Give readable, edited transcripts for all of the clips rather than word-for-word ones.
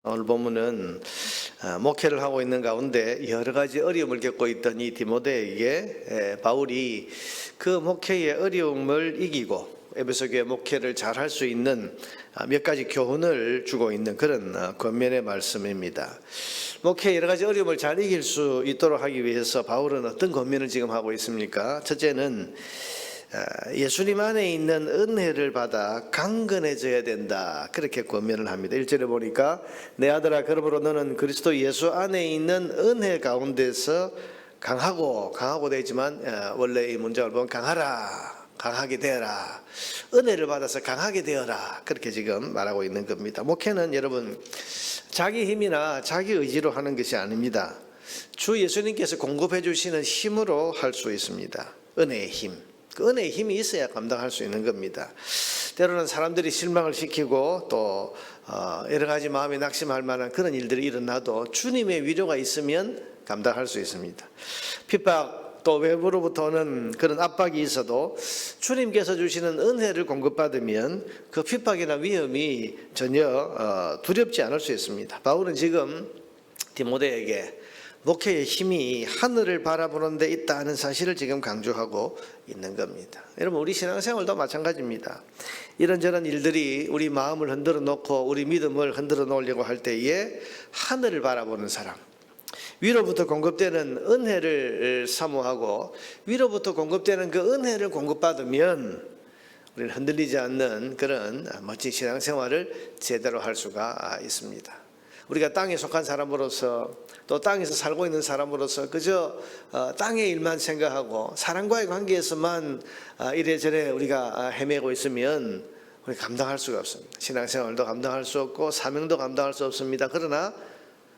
오늘 본문은 목회를 하고 있는 가운데 여러 가지 어려움을 겪고 있던 이 디모데에게 바울이 그 목회의 어려움을 이기고 에베소 교회 목회를 잘 할 수 있는 몇 가지 교훈을 주고 있는 그런 권면의 말씀입니다. 목회의 여러 가지 어려움을 잘 이길 수 있도록 하기 위해서 바울은 어떤 권면을 지금 하고 있습니까? 첫째는 예수님 안에 있는 은혜를 받아 강건해져야 된다, 그렇게 권면을 합니다. 1절에 보니까 내 아들아 그러므로 너는 그리스도 예수 안에 있는 은혜 가운데서 강하고 되지만 원래 이 문장을 보면 강하게 되어라, 은혜를 받아서 강하게 되어라, 그렇게 지금 말하고 있는 겁니다. 목회는 여러분 자기 힘이나 자기 의지로 하는 것이 아닙니다. 주 예수님께서 공급해 주시는 힘으로 할 수 있습니다. 은혜의 힘, 그 은혜의 힘이 있어야 감당할 수 있는 겁니다. 때로는 사람들이 실망을 시키고 또 여러 가지 마음이 낙심할 만한 그런 일들이 일어나도 주님의 위로가 있으면 감당할 수 있습니다. 핍박 또 외부로부터 오는 그런 압박이 있어도 주님께서 주시는 은혜를 공급받으면 그 핍박이나 위험이 전혀 두렵지 않을 수 있습니다. 바울은 지금 디모데에게 목회의 힘이 하늘을 바라보는 데 있다는 사실을 지금 강조하고 있는 겁니다. 여러분, 우리 신앙생활도 마찬가지입니다. 이런저런 일들이 우리 마음을 흔들어 놓고 우리 믿음을 흔들어 놓으려고 할 때에 하늘을 바라보는 사람, 위로부터 공급되는 은혜를 사모하고 위로부터 공급되는 그 은혜를 공급받으면 우리는 흔들리지 않는 그런 멋진 신앙생활을 제대로 할 수가 있습니다. 우리가 땅에 속한 사람으로서 또 땅에서 살고 있는 사람으로서 그저 땅의 일만 생각하고 사람과의 관계에서만 이래저래 우리가 헤매고 있으면 우리 감당할 수가 없습니다. 신앙생활도 감당할 수 없고 사명도 감당할 수 없습니다. 그러나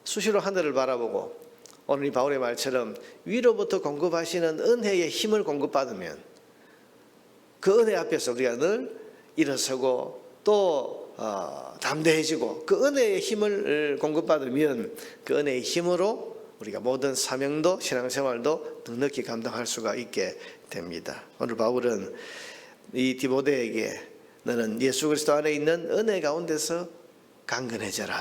수시로 하늘을 바라보고 오늘 이 바울의 말처럼 위로부터 공급하시는 은혜의 힘을 공급받으면 그 은혜 앞에서 우리가 늘 일어서고 또 담대해지고 그 은혜의 힘을 공급받으면 그 은혜의 힘으로 우리가 모든 사명도 신앙생활도 넉넉히 감당할 수가 있게 됩니다. 오늘 바울은 이 디모데에게 너는 예수 그리스도 안에 있는 은혜 가운데서 강건해져라,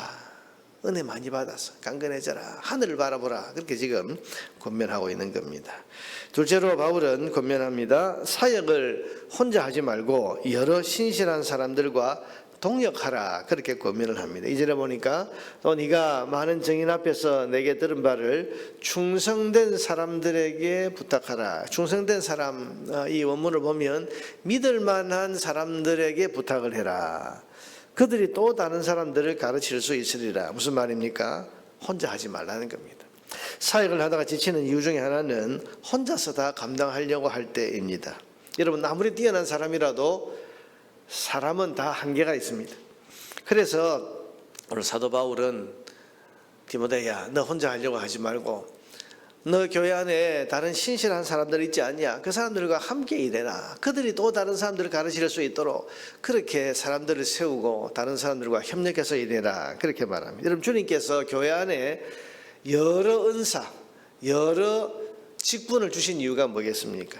은혜 많이 받아서 강건해져라, 하늘을 바라보라, 그렇게 지금 권면하고 있는 겁니다. 둘째로 바울은 권면합니다. 사역을 혼자 하지 말고 여러 신실한 사람들과 동역하라, 그렇게 권면을 합니다. 2절에 보니까 또 네가 많은 증인 앞에서 내게 들은 바를 충성된 사람들에게 부탁하라. 충성된 사람, 이 원문을 보면 믿을 만한 사람들에게 부탁을 해라. 그들이 또 다른 사람들을 가르칠 수 있으리라. 무슨 말입니까? 혼자 하지 말라는 겁니다. 사역을 하다가 지치는 이유 중에 하나는 혼자서 다 감당하려고 할 때입니다. 여러분, 아무리 뛰어난 사람이라도 사람은 다 한계가 있습니다. 그래서 오늘 사도 바울은 디모데야, 너 혼자 하려고 하지 말고 너 교회 안에 다른 신실한 사람들 있지 않냐? 그 사람들과 함께 일해라. 그들이 또 다른 사람들을 가르칠 수 있도록 그렇게 사람들을 세우고 다른 사람들과 협력해서 일해라, 그렇게 말합니다. 여러분, 주님께서 교회 안에 여러 은사, 여러 직분을 주신 이유가 뭐겠습니까?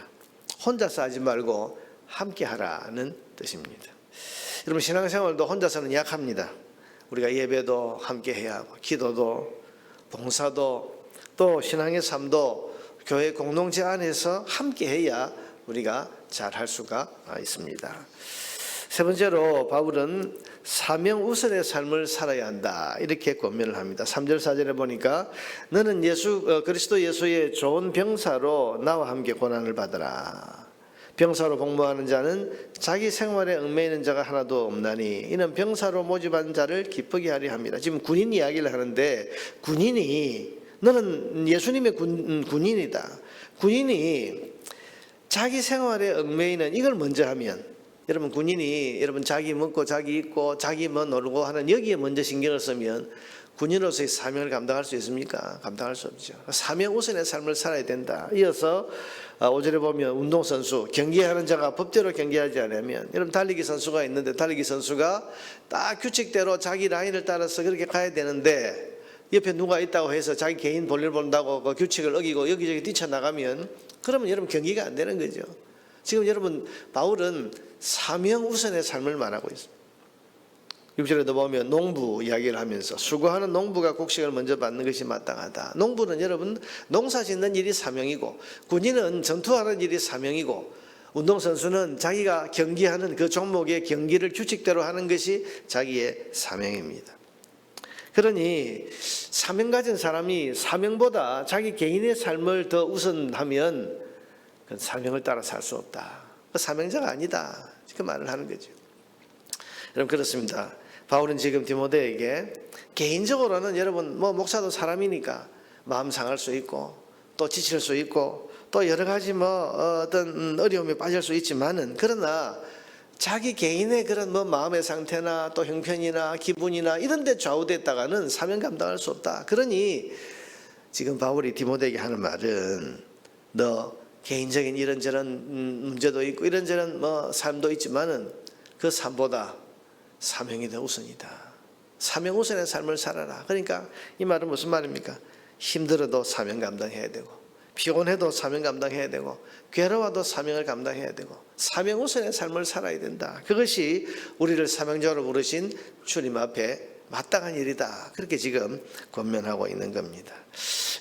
혼자서 하지 말고 함께 하라는 뜻입니다. 여러분, 신앙생활도 혼자서는 약합니다. 우리가 예배도 함께 해야 하고 기도도 봉사도 또 신앙의 삶도 교회 공동체 안에서 함께 해야 우리가 잘 할 수가 있습니다. 세 번째로 바울은 사명 우선의 삶을 살아야 한다, 이렇게 권면을 합니다. 3절 4절에 보니까 너는 그리스도 예수의 좋은 병사로 나와 함께 고난을 받으라. 병사로 복무하는 자는 자기 생활에 얽매이는 자가 하나도 없나니 이는 병사로 모집한 자를 기쁘게 하려 합니다. 지금 군인 이야기를 하는데 너는 예수님의 군인이다. 군인이 자기 생활에 얽매이는 이걸 먼저 하면, 여러분, 군인이 여러분 자기 먹고 자기 입고 자기 뭐 놀고 하는 여기에 먼저 신경을 쓰면 군인으로서의 사명을 감당할 수 있습니까? 감당할 수 없죠. 사명 우선의 삶을 살아야 된다. 이어서 5절에 보면 운동선수, 경기하는 자가 법대로 경기하지 않으면, 여러분 달리기 선수가 있는데 달리기 선수가 딱 규칙대로 자기 라인을 따라서 그렇게 가야 되는데 옆에 누가 있다고 해서 자기 개인 볼일 본다고 그 규칙을 어기고 여기저기 뛰쳐나가면 그러면 여러분 경기가 안 되는 거죠. 지금 여러분 바울은 사명 우선의 삶을 말하고 있습니다. 6절에도 보면 농부 이야기를 하면서 수고하는 농부가 곡식을 먼저 받는 것이 마땅하다. 농부는 여러분 농사 짓는 일이 사명이고, 군인은 전투하는 일이 사명이고, 운동선수는 자기가 경기하는 그 종목의 경기를 규칙대로 하는 것이 자기의 사명입니다. 그러니 사명 가진 사람이 사명보다 자기 개인의 삶을 더 우선하면 그 사명을 따라 살 수 없다. 그 사명자가 아니다. 그 말을 하는 거죠. 여러분 그렇습니다. 바울은 지금 디모데에게 개인적으로는 여러분 목사도 사람이니까 마음 상할 수 있고 또 지칠 수 있고 또 여러 가지 어떤 어려움에 빠질 수 있지만은, 그러나 자기 개인의 그런 마음의 상태나 또 형편이나 기분이나 이런 데 좌우됐다가는 사명 감당할 수 없다. 그러니 지금 바울이 디모데에게 하는 말은, 너 개인적인 이런저런 문제도 있고 이런저런 삶도 있지만은 그 삶보다 사명이 더 우선이다. 사명 우선의 삶을 살아라. 그러니까 이 말은 무슨 말입니까? 힘들어도 사명 감당해야 되고, 피곤해도 사명 감당해야 되고, 괴로워도 사명을 감당해야 되고, 사명 우선의 삶을 살아야 된다. 그것이 우리를 사명자로 부르신 주님 앞에 마땅한 일이다. 그렇게 지금 권면하고 있는 겁니다.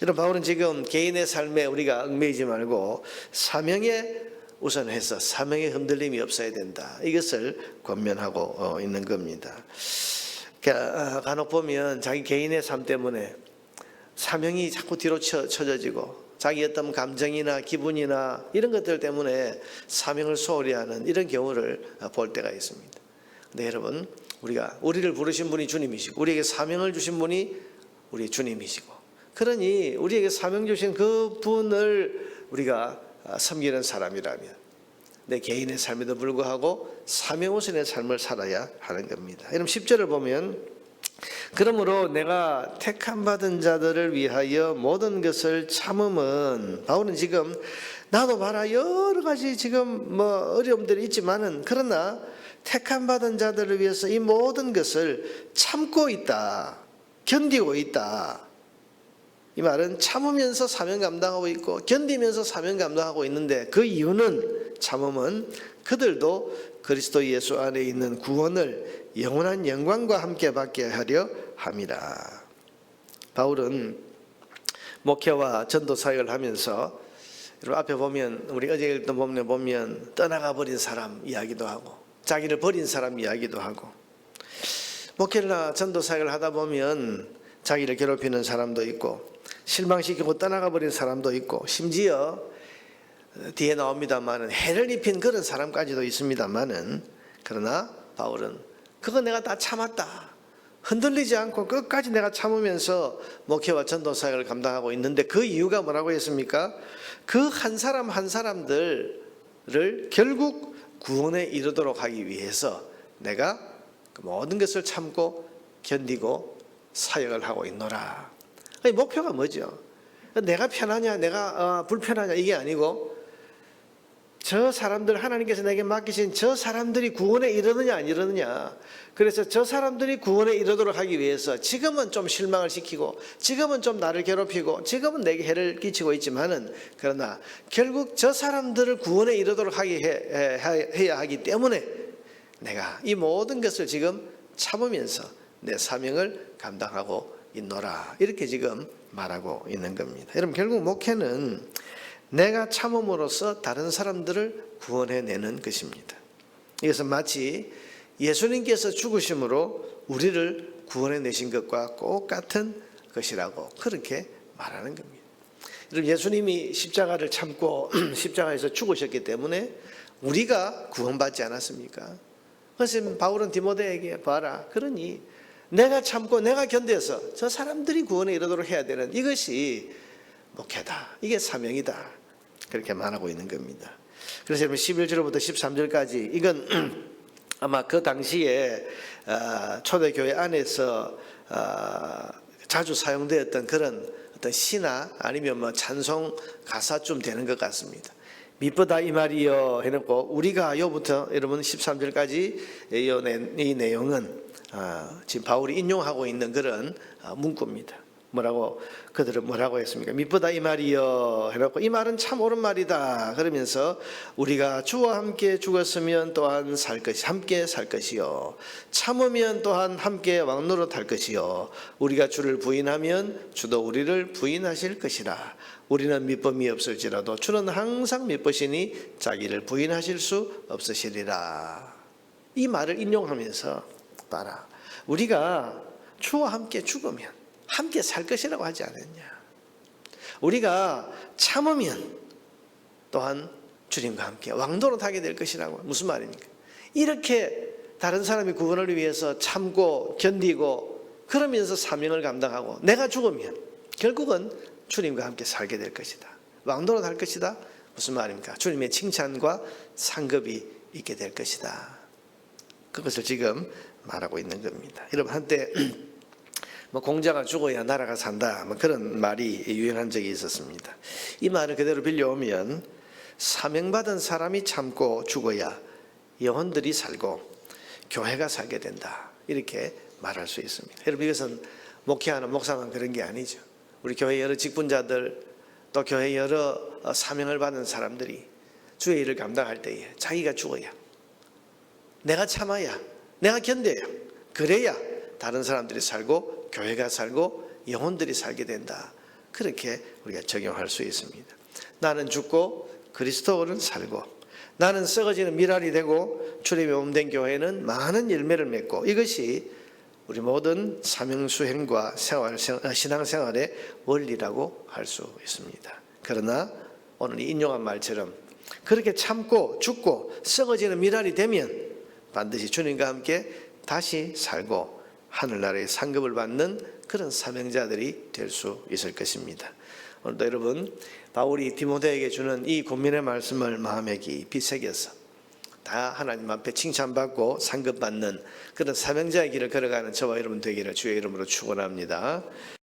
여러분 바울은 지금 개인의 삶에 우리가 얽매이지 말고 사명에 우선해서 사명에 흔들림이 없어야 된다. 이것을 권면하고 있는 겁니다. 간혹 보면 자기 개인의 삶 때문에 사명이 자꾸 뒤로 쳐져지고 자기 어떤 감정이나 기분이나 이런 것들 때문에 사명을 소홀히 하는 이런 경우를 볼 때가 있습니다. 근데 여러분 우리를 부르신 분이 주님이시고 우리에게 사명을 주신 분이 우리 주님이시고, 그러니 우리에게 사명 주신 그 분을 우리가 섬기는 사람이라면 내 개인의 삶에도 불구하고 사명 우선의 삶을 살아야 하는 겁니다. 여러분 10절을 보면, 그러므로 내가 택함 받은 자들을 위하여 모든 것을 참음은, 바울은 지금 나도 봐라 여러 가지 지금 어려움들이 있지만은 그러나 택함 받은 자들을 위해서 이 모든 것을 참고 있다, 견디고 있다. 이 말은 참으면서 사명 감당하고 있고 견디면서 사명 감당하고 있는데, 그 이유는, 참음은 그들도 그리스도 예수 안에 있는 구원을 영원한 영광과 함께 받게 하려 함이라. 바울은 목회와 전도 사역을 하면서, 여러분 앞에 보면 우리 어제 읽던 본문에 보면 떠나가 버린 사람 이야기도 하고 자기를 버린 사람 이야기도 하고, 목회나 전도 사역을 하다 보면 자기를 괴롭히는 사람도 있고 실망시키고 떠나가 버린 사람도 있고, 심지어 뒤에 나옵니다마는 해를 입힌 그런 사람까지도 있습니다마는, 그러나 바울은 그거 내가 다 참았다, 흔들리지 않고 끝까지 내가 참으면서 목회와 전도 사역을 감당하고 있는데, 그 이유가 뭐라고 했습니까? 그 한 사람 한 사람들을 결국 구원에 이르도록 하기 위해서 내가 그 모든 것을 참고 견디고 사역을 하고 있노라. 목표가 뭐죠? 내가 편하냐 내가 불편하냐 이게 아니고, 저 사람들, 하나님께서 내게 맡기신 저 사람들이 구원에 이르느냐 안 이르느냐, 그래서 저 사람들이 구원에 이르도록 하기 위해서 지금은 좀 실망을 시키고 지금은 좀 나를 괴롭히고 지금은 내게 해를 끼치고 있지만은, 그러나 결국 저 사람들을 구원에 이르도록 해야 하기 때문에 내가 이 모든 것을 지금 참으면서 내 사명을 감당하고 있노라. 이렇게 지금 말하고 있는 겁니다. 여러분 결국 목회는 내가 참음으로써 다른 사람들을 구원해내는 것입니다. 이것은 마치 예수님께서 죽으심으로 우리를 구원해내신 것과 똑같은 것이라고 그렇게 말하는 겁니다. 여러분 예수님이 십자가를 참고 십자가에서 죽으셨기 때문에 우리가 구원받지 않았습니까? 그래서 바울은 디모데에게 봐라, 그러니 내가 참고 내가 견뎌서 저 사람들이 구원에 이르도록 해야 되는 이것이 목회다, 이게 사명이다, 그렇게 말하고 있는 겁니다. 그래서 여러분 11절부터 13절까지 이건 아마 그 당시에 초대교회 안에서 자주 사용되었던 그런 어떤 시나 아니면 찬송 가사쯤 되는 것 같습니다. 미쁘다 이 말이여 해놓고 우리가 요부터 여러분 13절까지 이 내용은 지금 바울이 인용하고 있는 그런 문구입니다. 그들은 뭐라고 했습니까? 미쁘다 이 말이여 해놓고 이 말은 참 옳은 말이다 그러면서 우리가 주와 함께 죽었으면 또한 함께 살 것이요 참으면 또한 함께 왕노릇 할 것이요 우리가 주를 부인하면 주도 우리를 부인하실 것이라. 우리는 믿음이 없을지라도 주는 항상 믿으시니 자기를 부인하실 수 없으시리라. 이 말을 인용하면서 봐라, 우리가 주와 함께 죽으면 함께 살 것이라고 하지 않았냐. 우리가 참으면 또한 주님과 함께 왕노릇 하게 될 것이라고. 무슨 말입니까? 이렇게 다른 사람이 구원을 위해서 참고 견디고 그러면서 사명을 감당하고 내가 죽으면 결국은 주님과 함께 살게 될 것이다. 왕노릇 할 것이다. 무슨 말입니까? 주님의 칭찬과 상급이 있게 될 것이다. 그것을 지금 말하고 있는 겁니다. 여러분, 한때 공자가 죽어야 나라가 산다, 그런 말이 유행한 적이 있었습니다. 이 말을 그대로 빌려오면 사명받은 사람이 참고 죽어야 영혼들이 살고 교회가 살게 된다, 이렇게 말할 수 있습니다. 여러분, 이것은 목회하는 목사만 그런 게 아니죠. 우리 교회 여러 직분자들, 또 교회 여러 사명을 받은 사람들이 주의 일을 감당할 때에 자기가 죽어야, 내가 참아야, 내가 견뎌야, 그래야 다른 사람들이 살고 교회가 살고 영혼들이 살게 된다. 그렇게 우리가 적용할 수 있습니다. 나는 죽고 그리스도는 살고, 나는 썩어지는 미랄이 되고 주님의 몸된 교회는 많은 열매를 맺고, 이것이 우리 모든 사명수행과 신앙생활의 원리라고 할 수 있습니다. 그러나 오늘 인용한 말처럼 그렇게 참고 죽고 썩어지는 미랄이 되면 반드시 주님과 함께 다시 살고 하늘나라의 상급을 받는 그런 사명자들이 될 수 있을 것입니다. 오늘도 여러분, 바울이 디모데에게 주는 이 권면의 말씀을 마음에 깊이 새겨서 다 하나님 앞에 칭찬받고 상급받는 그런 사명자의 길을 걸어가는 저와 여러분 되기를 주의 이름으로 축원합니다.